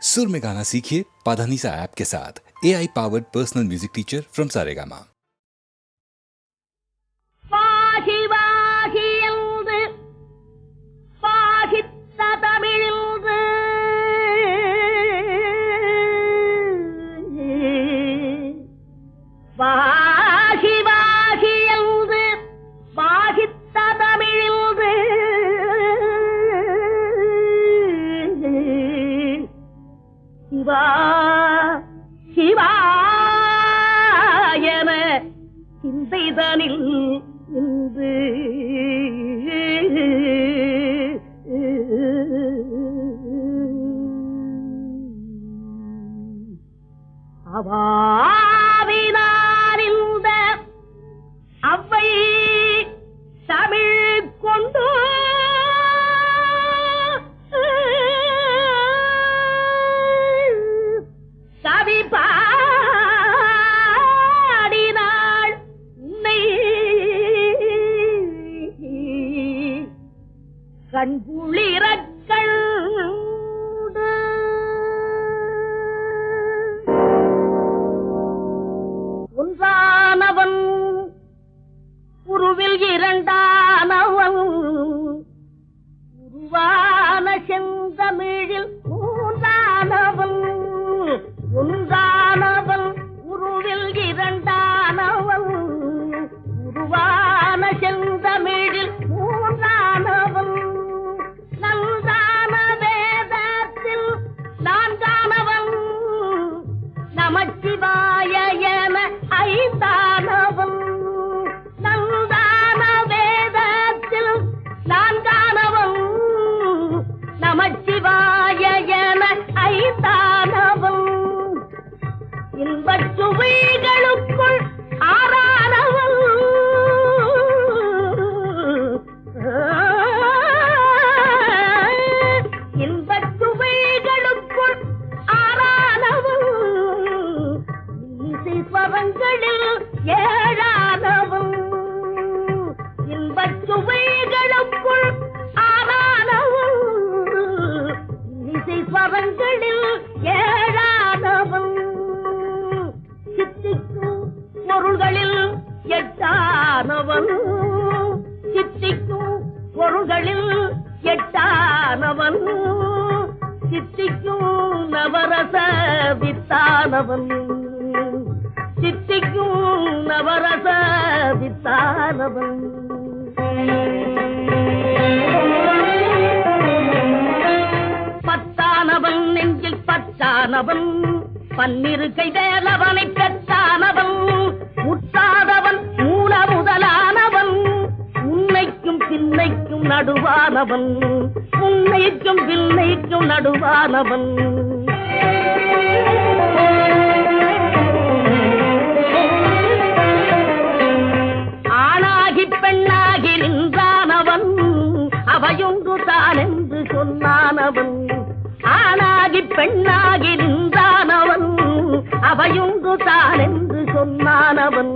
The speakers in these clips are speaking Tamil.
सुर में गाना सीखिए पाधानीसा ऐप के साथ। AI powered personal music teacher from Saregama. சிவாயன சிந்தைதனில் இன்று அவாவினாரிந்த அவ்வை தமிழ் கொண்டு கவி பாடினாள் உன்னை கண்குளிரக்கள் ஒன்றானவன் உருவில் இரண்டானவன் உருவான செந்தமிழில் மூன்றானவன் ஒன்றானவன் உருவில் இரண்டானவன் உருவான செந்தமிழில் மூன்றானவன் நன்றான வேதத்தில் நான்கானவன் நமச்சிவாய என ஐந்தானவன் நன்றான வேதத்தில் நான்கானவன் நமச்சிவாய என ஐந்தானவன் இன்பச் சுவைகளுக்குள் ஆறானவன் இன்பச் சுவைகளுக்குள் ஆறானவன் இசை ஸ்வரங்களில் ஏழானவன் இன்பச் சுவைகளுக்குள் ஆறானவன் இசை ஸ்வரங்களில் ஏழானவன் சித்திக்கும் பொருள்களில் எட்டானவன் சித்திக்கும் பொருள்களில் எட்டானவன் சித்திக்கும் நவரச வித்தானவன் சித்திக்கும் நவரச வித்தானவன் பத்தானவன் நெஞ்சில் பச்சானவன் பன்னிரு கைவேலவனை பெற்றானவன் முற்றாதவன் மூல முதலானவன் உன்னைக்கும் பின்னைக்கும் நடுவானவன் உன்னைக்கும் பின்னைக்கும் நடுவானவன் ஆணாகி பெண்ணாகி நின்றானவன் அவையொன்று தான் என்று சொன்னானவன் ஆணாகி பெண்ணாகி நின்றானவன் அவையொன்று தான் என்று சொன்னானவன்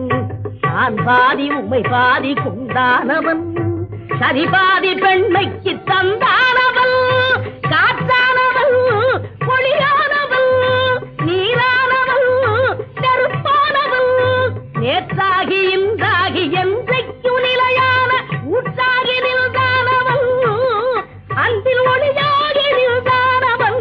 நான் பாதி உம்மை பாதி கொண்டானவன் சரி பாதி பெண்மைக்கு தந்தானவன் காற்றானவன் பொழியானவன் நீரானவன் நெருப்பானவன் நேற்றாகி இன்றாகி என்றைக்கும் நிலையான ஊற்றாகி நின்றானவன் அன்பில் ஒளியாகி நின்றானவன்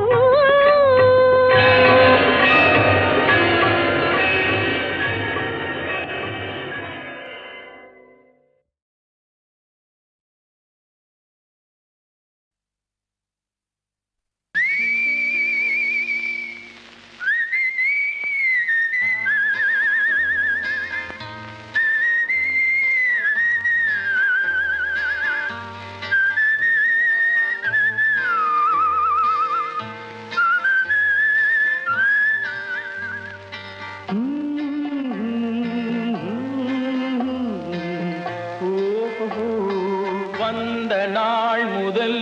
வந்த நாள் முதல்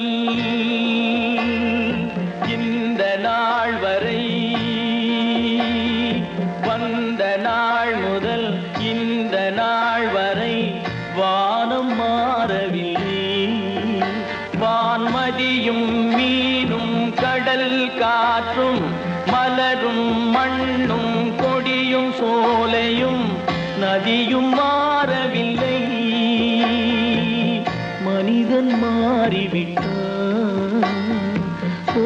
இந்த நாள் வரை வந்த நாள் முதல் இந்த நாள் வரை வானம் மாறவில்லை வான்மதியும் மீனும் கடல் காற்றும் காற்றும் மலரும் மண்ணும் கொடியும் சோலையும் நதியும் மாறவில்லை மனிதன் மாறிவிட்டான் ஓ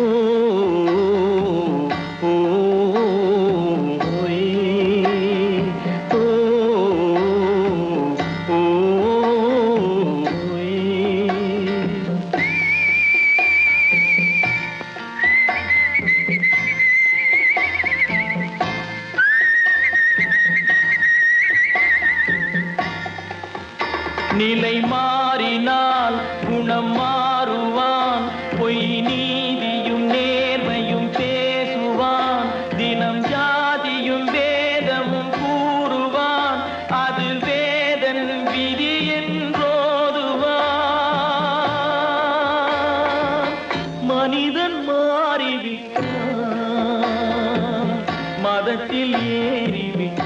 ஓ ஓ ஓ நிலை மாறினால் குணம் மாறுவான் பொய் நீதியும் நேர்மையும் பேசுவான் தினம் ஜாதியும் வேதமும் கூறுவான் அது வேதன் விதி என்றோதுவான் மனிதன் மாறிவிட்டான் மதத்தில் ஏறிவிட்டான்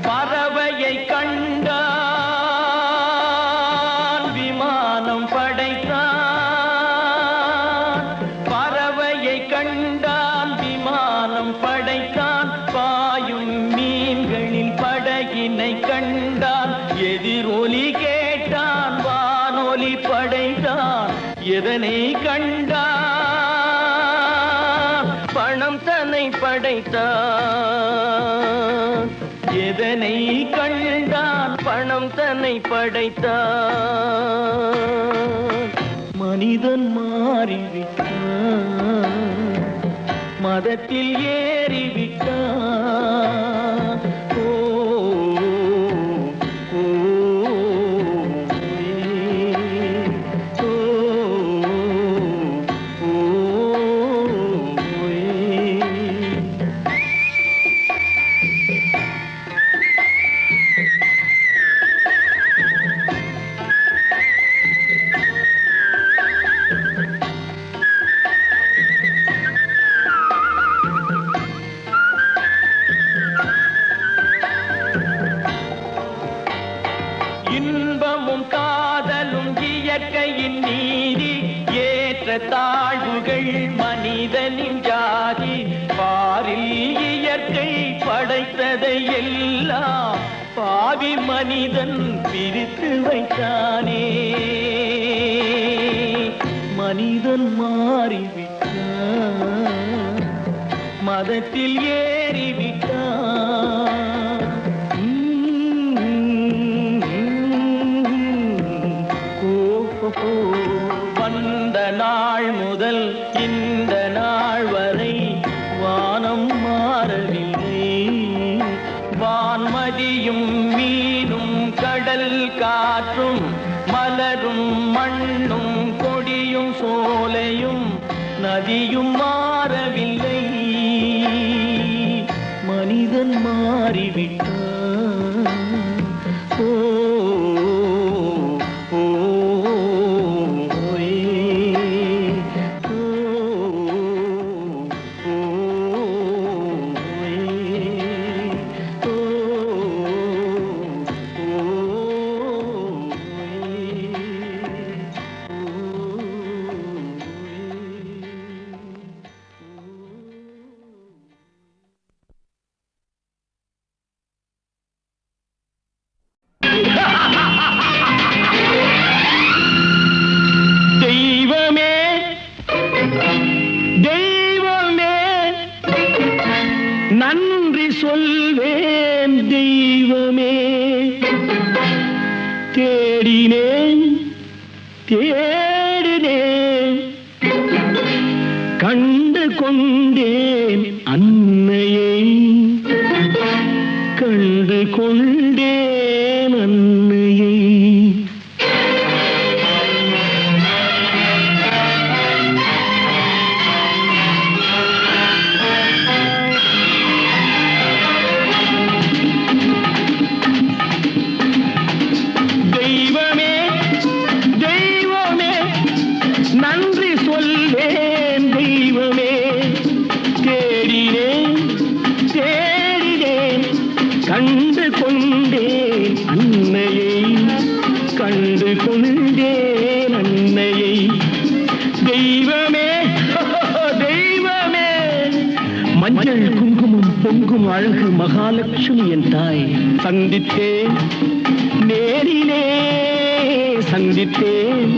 பறவையை கண்டான் விமானம் படைத்தான் பறவையை கண்டான் விமானம் படைத்தான் பாயும் மீன்களின் படகினை கண்டான் எதிரொலி கேட்டான் வானொலி படைத்தான் எதனை கண்டான் பணம் தன்னை படைத்தான் எதனை கண்டான் பணம் தன்னை படைத்தான் மனிதன் மாறிவிட்டான் மதத்தில் ஏறிவிட்டான் ஓ ஓ இன்பமும் காதலும் இயற்கையின் நீதி ஏற்ற தாழ்வுகள் மனிதனின் ஜாதி பாரில் இயற்கை படைத்ததை எல்லாம் பாவி மனிதன் பிரித்து வைத்தானே மனிதன் மாறிவிட்டான் மதத்தில் ஏறிவிட்டான் வந்த நாள் முதல் இந்த நாள் வரை வானம் மாறவில்லை வான்மதியும் மீனும் கடல் காற்றும் மலரும் மண்ணும் கொடியும் சோலையும் நதியும் மாறவில்லை மனிதன் மாறிவிட்டான் ஓ நன்றி சொல்வேன் தெய்வமே தேடினேன் தேடினேன் கண்டு கொண்டேன் அன்னையை கண்டு கொண்டேன் அன்னையை கண்டு கொண்டேன் அன்னையை. தெய்வமே தெய்வமே, மஞ்சள் குங்குமம் பொங்கும் அழகு மகாலட்சுமி என் தாய். சந்தித்தேன் நேரிலே, சந்தித்தேன்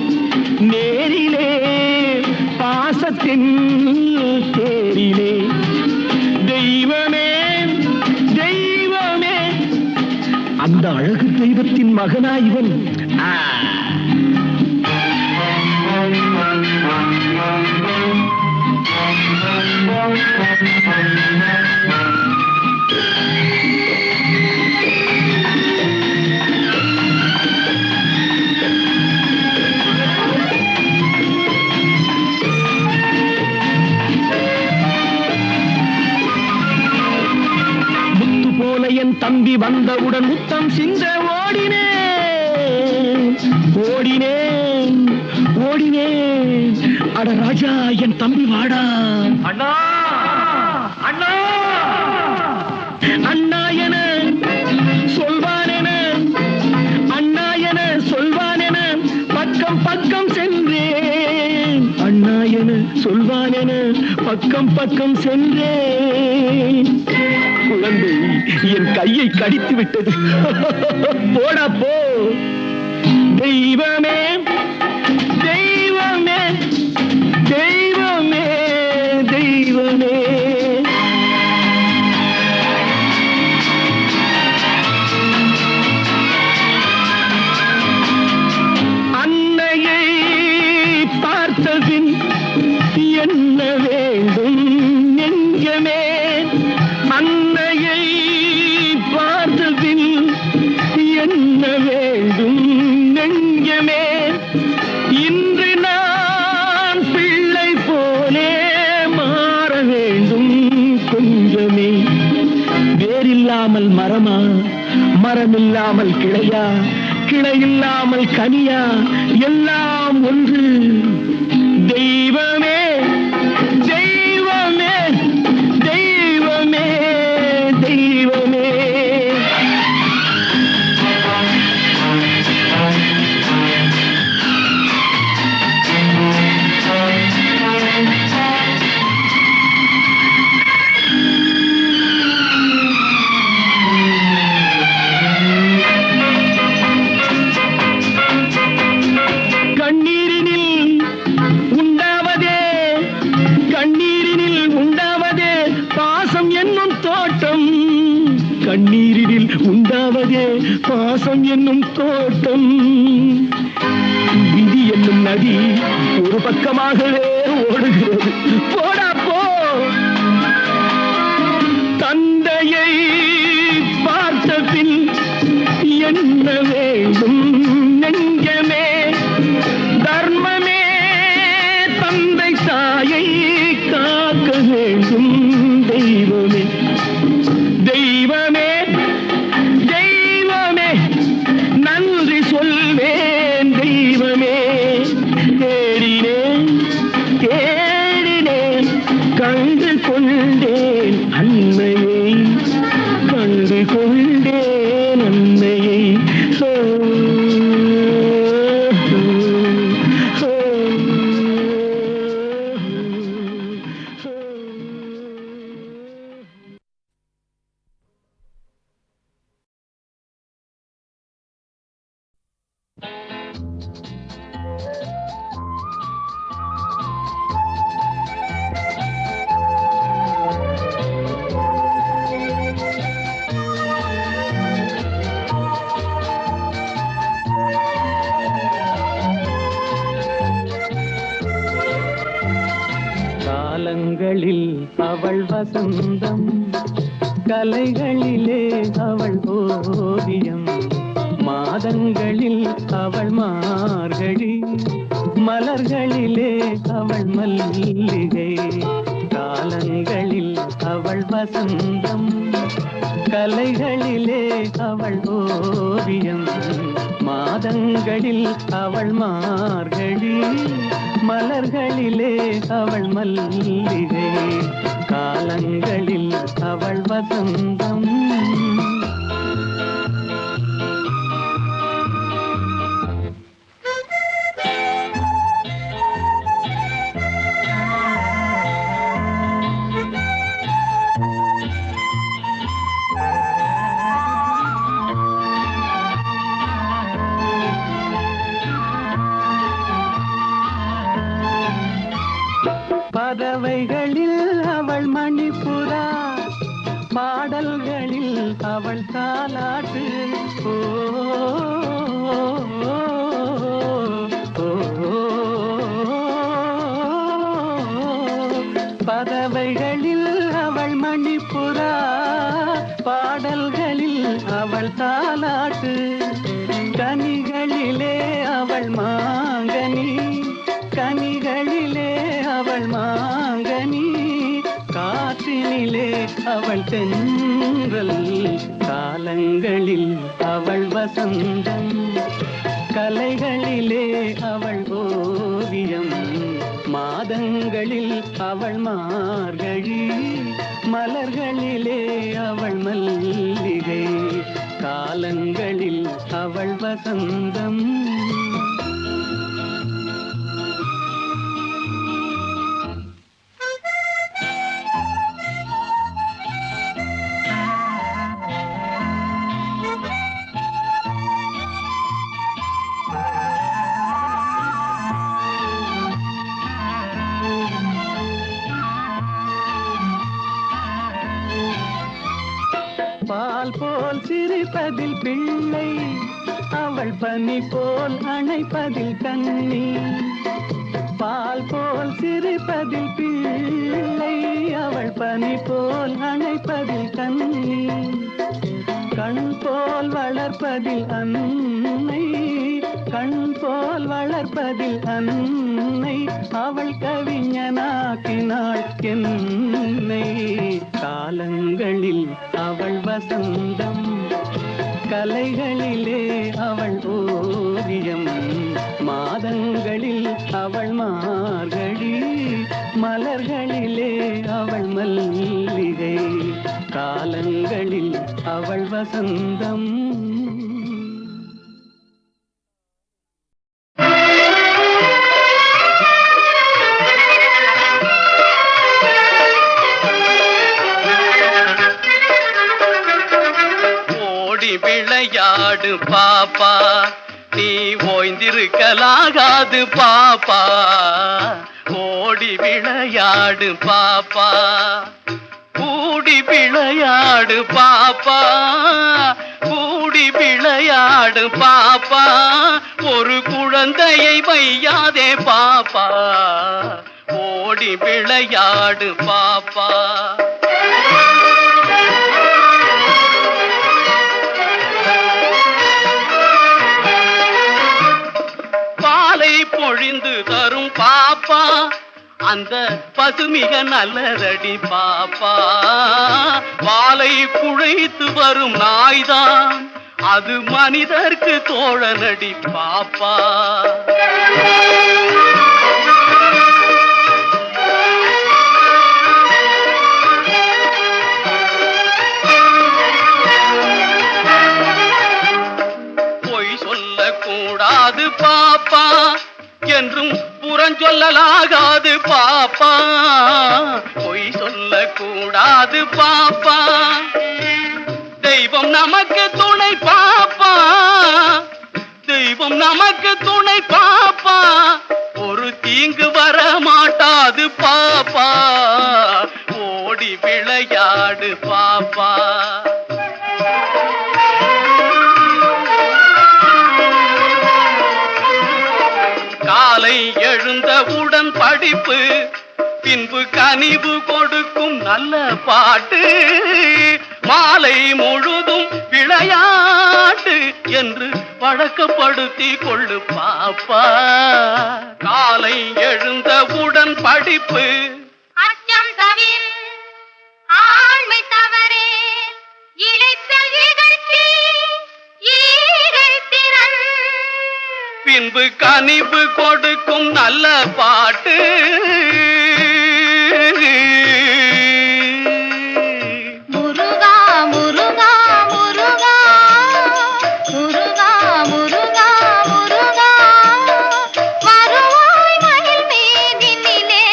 நேரிலே, பாசத்தின் தேரிலே. தெய்வமே தெய்வமே, அந்த அழகு தெய்வத்தின் மகனா இவன். முத்து போல என் தம்பி வந்தவுடன் முத்தம் சிந்த ஓடினேன் ஓடினேன் ஓடினேன். அட ராஜா என் தம்பி வாடா. அண்ணா அண்ணா அண்ணா என சொல்வானென, அண்ணா என சொல்வானென பக்கம் பக்கம் சென்றேன். அண்ணா என சொல்வானென பக்கம் பக்கம் சென்றேன். குழந்தை என் கையை கடித்து விட்டது. போடா போ. தெய்வமே தெய்வமே தெய்வமே தெய்வமே. அன்னையை பார்த்தபின் என்ன வேண்டும் நெஞ்சமே, அன்னையை பார்த்தபின் என்ன வேண்டும் நெஞ்சமே. இன்று நான் பிள்ளை போலே மாற வேண்டும் கொஞ்சமே. வேரில்லாமல் மரமா, மரமில்லாமல் கிளையா, கிளையில்லாமல் கனியா, எல்லாம் ஒன்று. தெய்வமே தெய்வமே தெய்வமே தெய்வமே. கண்ணீரினில் உண்டாவதே, கண்ணீரினில் உண்டாவதே பாசம் என்னும் தோட்டம். கண்ணீரினில் உண்டாவதே பாசம் என்னும் தோட்டம். விதி என்னும் நதி ஒரு பக்கமாகவே ஓடுகிறது. போடா போ. தந்தையை பார்த்த பின் என்ன வேண்டும் நெஞ்சமே. தர்மமே தந்தை தாயை காக்க வேண்டும். தெய்வமே தெய்வமே தெய்வமே, நன்றி சொல்வேன் தெய்வமே. தேடினேன் தேடினேன், கண்டு கொண்டேன் அன்னையை, கண்டு கொண்டேன் அன்னையை. காலங்களில் அவள் வசந்தம், கலைகளிலே அவள் ஓவியம். மாதங்களில் அவள் மார்கழி, மலர்களிலே அவள் மல்லிகை. காலங்களில் அவள் வசந்தம், கலைகளிலே அவள் ஓவியம். மாதங்களில் அவள் மார்கழி, மலர்களிலே அவள் மல்லிகை. காலங்களில் அவள் வசந்தம். அவள் தாலாட்டு ஓ பறவைகளில் அவள் மணிப்புறா பாடல்களில் அவள் தாலாட்டு கனிகளிலே அவள் மாங்கனி கனிகளிலே அவள் மாங்கனி காற்றினிலே அவள் தென்றல் காலங்களில் அவள் வசந்தம் கலைகளிலே அவள் ஓவியம் மாதங்களில் அவள் மார்கழி மலர்களிலே அவள் மல்லிகை காலங்களில் அவள் வசந்தம் பால் போல் சிரிப்பதில் பிள்ளை அவள் பனி போல் அணைப்பதில் கண்ணி பால் போல் சிரிப்பதில் பிள்ளை அவள் பனி போல் அணைப்பதில் கண்ணி கண் போல் வளர்ப்பதில் அன்னை கண் போல் வளர்ப்பதில் அன்னை அவள் கவிஞனாக்கினாள் என்னை காலங்களில் அவள் வசந்தம் கலைகளிலே அவள் ஓவியம் மாதங்களில் அவள் மார்கழி மலர்களிலே அவள் மல்லிகை காலங்களில் அவள் வசந்தம் விளையாடு பாப்பா நீ ஓய்ந்திருக்கலாகாது பாப்பா ஓடி விளையாடு பாப்பா கூடி விளையாடு பாப்பா கூடி விளையாடு பாப்பா ஒரு குழந்தையை வையாதே பாப்பா ஓடி விளையாடு பாப்பா பொழிந்து தரும் பாப்பா அந்த பசுமிக நல்லதடி பாப்பா வாளை குழைத்து வரும் நாய்தான் அது மனிதர்க்கு தோழனடி பாப்பா பொய் சொல்லக்கூடாது பாப்பா என்றும் புறஞ்சொல்லலாகாது பாப்பா பொய் சொல்லக்கூடாது பாப்பா தெய்வம் நமக்கு துணை பாப்பா தெய்வம் நமக்கு துணை பாப்பா ஒரு தீங்கு வர மாட்டாது பாப்பா ஓடி விளையாடு பாப்பா காலை எழுந்தவுடன் படிப்பு பின்பு கனிவு கொடுக்கும் நல்ல பாட்டு மாலை முழுதும் விளையாட்டு என்று பழக்கப்படுத்தி கொள்ளு பாப்பா காலை எழுந்தவுடன் படிப்பு அச்சம் தவிர ஆண்மை தவறே இழைத்தல் இகழ்ச்சி ஈகைத்திறன் பின்பு கனிவு கொடுக்கும் நல்ல பாட்டு முருகா முருகா முருகா முருகா முருகா முருகா வருவாய் மயில் மீதினிலே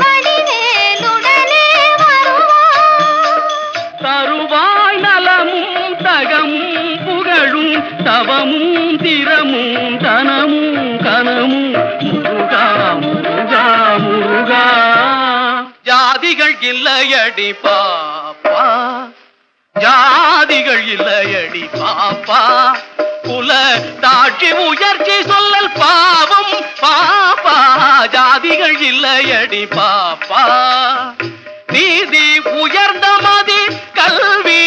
வடிவேலுடனே வருவாய் தருவாய் நலமும் தகமும் புகழும் தவமும் திறமும் தனமும் கனமும் முருகா முருகா முருகா ஜாதிகள் இல்லையடி பாப்பா ஜாதிகள் இல்லையடி பாப்பா, குல தாட்சி உயர்ச்சி சொல்லல் பாவம் பாப்பா. ஜாதிகள் இல்லையடி பாப்பா, நீதி உயர்ந்த மதி கல்வி,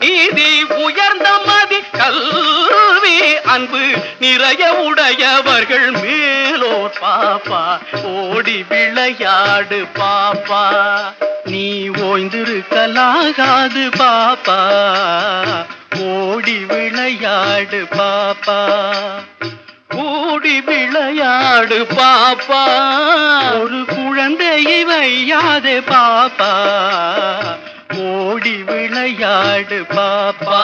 நீதி உயர்ந்த மதி கல்வி, அன்பு நிறைய உடையவர்கள் மேலோர் பாப்பா. ஓடி விளையாடு பாப்பா, நீ ஓய்ந்திருக்கலாகாது பாப்பா. ஓடி விளையாடு பாப்பா, ஓடி விளையாடு பாப்பா. ஒரு குழந்தையை வையாதே பாப்பா, ஓடி விளையாடு பாப்பா.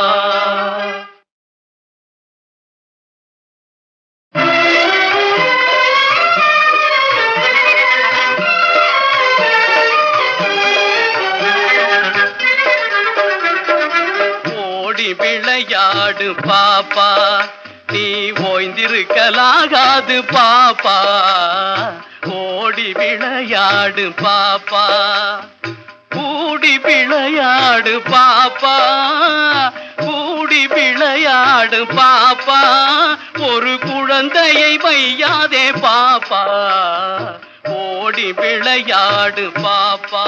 ஓடி விளையாடு பாப்பா, நீ ஓய்ந்திருக்கலாகாது பாப்பா. ஓடி விளையாடு பாப்பா, கூடி விளையாடு பாப்பா, கூடி விளையாடு பாப்பா. ஒரு குழந்தையை வையாதே பாப்பா, ஓடி விளையாடு பாப்பா.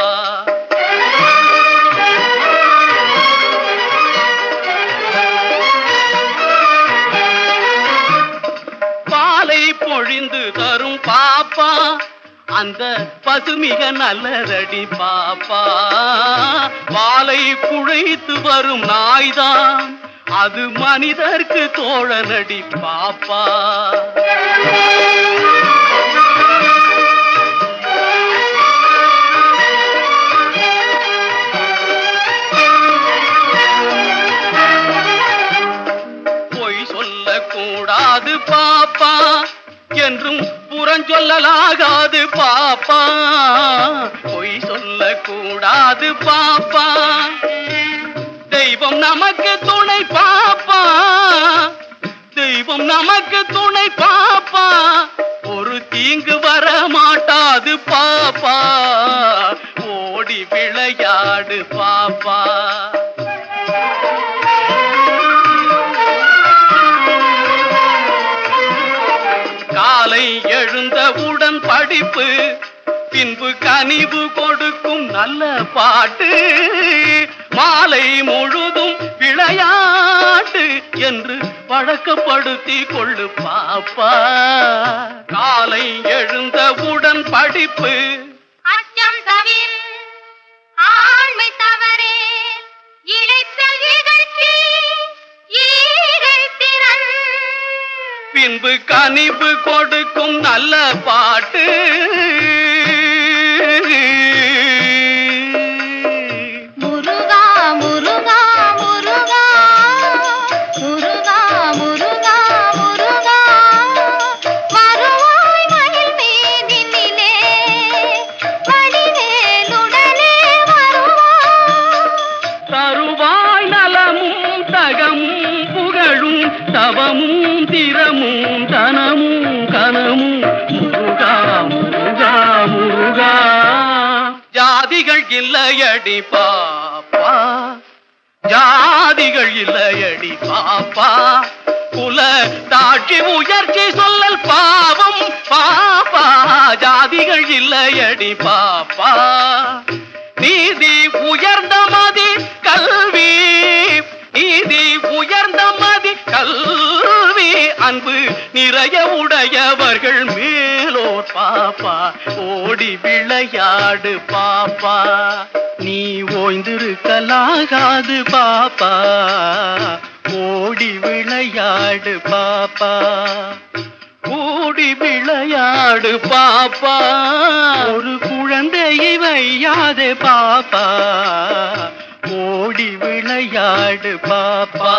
பாலை பொழிந்து தரும் பாப்பா, அந்த பசுமிக நல்லதடி பாப்பா. பாலை குழைத்து வரும் நாய்தான், அது மனிதர்க்கு தோழனடி பாப்பா. பொய் சொல்லக்கூடாது பாப்பா, என்றும் புறஞ்சொல்லலாகாது பாப்பா. பொய் சொல்லக்கூடாது பாப்பா, தெய்வம் நமக்கு துணை பாப்பா, தெய்வம் நமக்கு துணை பாப்பா. ஒரு தீங்கு வர மாட்டாது பாப்பா, ஓடி விளையாடு பாப்பா. காலை எழுந்தவுடன் படிப்பு, பின்பு கனிவு கொடுக்கும் நல்ல பாட்டு, மாலை முழுதும் விளையாட்டு என்று பழக்கப்படுத்தி கொள்ளு பாப்பா. காலை எழுந்தவுடன் படிப்பு, அச்சம் தவிர ஆண்மை தவறே, இழைத்தல் இகழ்ச்சி ஈகைத்திறன், பின்பு கனிவு கொடுக்கும் நல்ல பாட்டு. முருகா முருகா முருகா முருகா முருகா முருகா, வருவாய் மயில் மீதினிலே, வடிவேலுடனே வருவாய். தருவாய் நலமும் தகமும் புகழும் தவமும் திறமும் தனமும் கனமும் முருகா முருகா முருகா. ஜாதிகள் இல்லையடி பாப்பா, ஜாதிகள் இல்லையடி பாப்பா. குல தாட்சி உயர்ச்சி சொல்லல் பாவம் பாப்பா. ஜாதிகள் இல்லையடி பாப்பா, நீதி உயர்ந்த மதி கல்வி, நீதி உயர்ந்த மதி கல்வி, அன்பு நிறைய உடையவர்கள் மேலோர் பாப்பா. ஓடி விளையாடு பாப்பா, நீ ஓய்ந்திருக்கலாகாது பாப்பா. ஓடி விளையாடு பாப்பா, ஓடி விளையாடு பாப்பா. ஒரு குழந்தையை வையாதே பாப்பா, ஓடி விளையாடு பாப்பா.